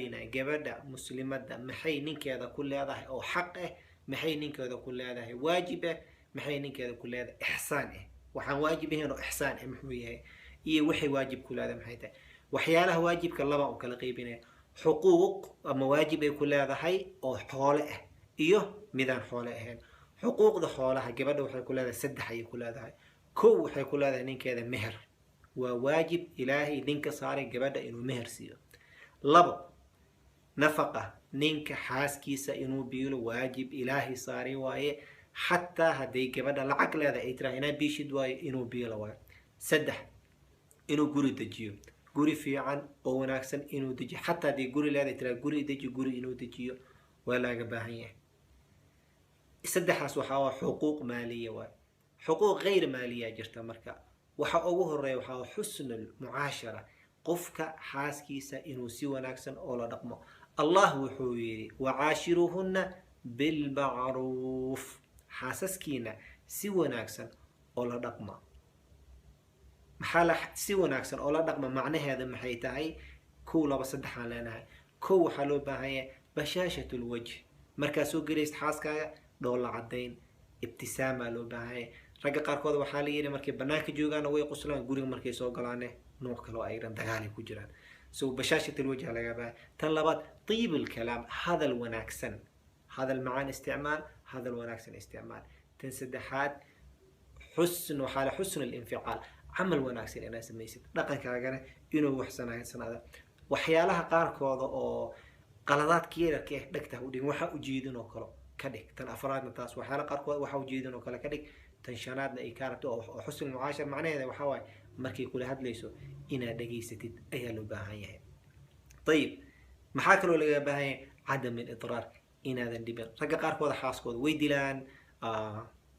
gabadha muslimadda maxay ninkeeda ku leedahay oo xaq ah, maxay ninkeeda ku leedahay waajib ah, maxay ninkeeda ku leedahay ihsaan ah. waxaan waajib ahayn oo ihsaan ah muxuu yahay, iyo waxay waajib ku leedahay maxay tahay. waxyaalaha waajibka laba u kala qaybinaya: xuquuq ama waajib ay ku leedahay oo xoole ah iyo midaan xoole ahayn. xuquuqda xoolaha gabadha waxay ku leedahay saddex ayay ku leedahay. kow waxay ku leedahay ninkeeda meher, waa waajib ilaahay ninka saaray gabadha inuu meher siiyo. labo, nafaqa, ninka xaaskiisa inuu biilo waajib ilaahay saaray waaye, xataa hadday gabadha lacag leedahay ay tiraa inaa biishid waayo inuu biilo waayo. saddex, inuu guri dejiyo, guri fiican oo wanaagsan inuu dejiyo, xataa hadday guri leedahay tiraa guri deji, guri inuu dejiyo waa laaga baahan yahay. saddexaas waxaa waa xuquuq maaliya waaye. xuquuq غayr maaliya jirta. marka waxa ugu horeeya waxaa xusnul mucaashara, qofka xaaskiisa inuu si wanaagsan oo la dhaqmo. allah wuxuu yidhi wacaashiruhunna bilmacruuf, xaasaskiina si wanaagsan oo la dhaqma. maxaa si wanaagsan oo la dhaqma macnaheeda maxay tahay? kow laba saddexaan leenahay. kow waxaa loo baahan yahay bashaashatul wajh, markaa soo gelaysid xaaskaaga dhoolla cadayn, ibtisaamaa loo baahan yahay. ragga qaarkood waxaa la yidhi markay banaanka joogaana way qoslaan, guriga markay soo galaane nooc kale oo ayran dagaalay ku jiraan. so bashaashatul wajh laga baahan. tan labaad tiibul kalaam, hadal wanaagsan, hadal macaan isticmaal, hadal wanaagsan isticmaal. tan saddexaad xusn waxaa la xusn alinficaal, camal wanaagsan inaad samaysid, dhaqankaagana inuu waxsanaysanaada. waxyaalaha qaarkooda oo qaladaadka yararka ah dhegta u dhig, waxa ujeedin oo kale ka dhig. tan afraadna taas waxyaala qaarkood waxa ujeedin oo kale ka dhig. tan shanaadna ay ka rabto oo xusn mucaashar macnaheeda waxaa waaye markay kula hadlayso inaad dhageysatid ayaa loo baahan yahay. ayib, maxaa kaloo laga baahan yahay? cadam alidraar, inaadan dhibin. ragga qaarkooda xaaskooda way dilaan,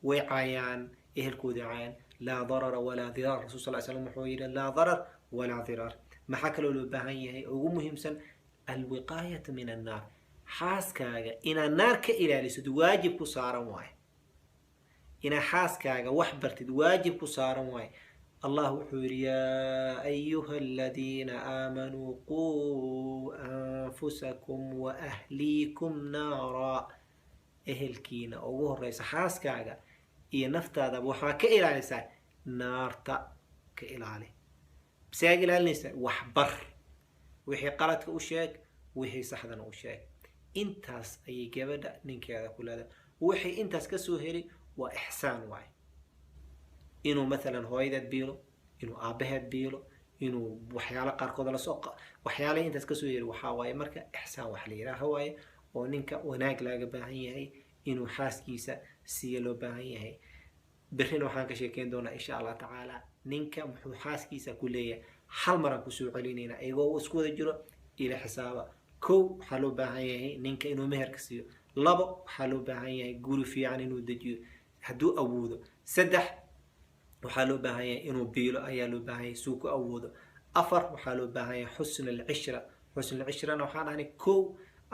way caayaan, ehelkooda caayaan. laa darara walaa diraar, rasul sal slam wuxuu yidhi laa darar walaa diraar. maxaa kaloo loo baahan yahay ugu muhiimsan? alwiqaayatu min annaar, xaaskaaga inaad naar ka ilaalisid waajib ku saaran waaye. inaad xaaskaaga wax bartid waajib ku saaran waaye. allah wuxuu yidhi yaa ayuha aladiina aamanuu quu anfusakum waahliikum naara, ehelkiina ugu horeysa xaaskaaga iyo naftaadaba waxaa ka ilaalisaa naarta ka ilaali. bisaag ilaalinaysa wax bar, wixii qaladka u sheeg, wixii saxdana u sheeg. intaas ayay gabadha ninkeeda ku leedahay. wixii intaas ka soo heli waa ixsaan waaye. inuu maalan hooyadeed biilo, inuu aabaheed biilo, inuu waxyaalo qaarkood la soo waxyaalaha intaas ka soo heli waxaa waaye marka ixsaan wax la yidhaaha waaye, oo ninka wanaag laaga baahan yahay inuu xaaskiisa siiya loo baahan yahay. berrina waxaan ka sheekeyn doonaa insha allah tacaala ninka muxuu xaaskiisa ku leeyahay. hal maraan kusoo celinaynaa iyagoo isku wada jiro ila xisaaba. kow waxaa loo baahan yahay ninka inuu meherka siiyo. labo waxaa loo baahan yahay guri fiican inuu dejiyo hadduu awoodo. saddex waxaa loo baahan yahay inuu biilo ayaa loo baahan yahay suu ku awoodo. afar waxaa loo baahan yahay xusn alcishra. xusn alcishrana waxaan dhahnay kow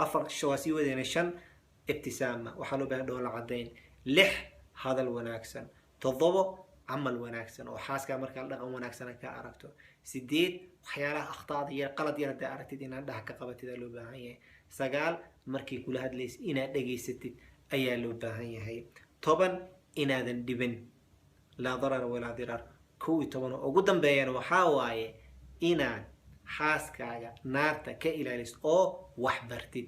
afar waa sii wadayna. shan ibtisaama, waxaa loo baahan dhoola cadayn. lix hadal wanaagsan. toddobo camal wanaagsan oo xaaskaa markaa dhaqan wanaagsan ka aragto. sideed waxyaalaha akhtaada yar qalad yar haddaa aragtid inaad dhaha ka qabatid ayaa loo baahan yahay. sagaal markii kula hadlaysa inaad dhageysatid ayaa loo baahan yahay. toban inaadan dhibin, laa darara walaa diraar. kow iyo toban oo ugu dambeeyana waxaa waaye inaad xaaskaaga naarta ka ilaalisid oo wax bartid.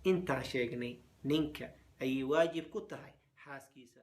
intaan sheegnay ninka ayay waajib ku tahay xaaskiisa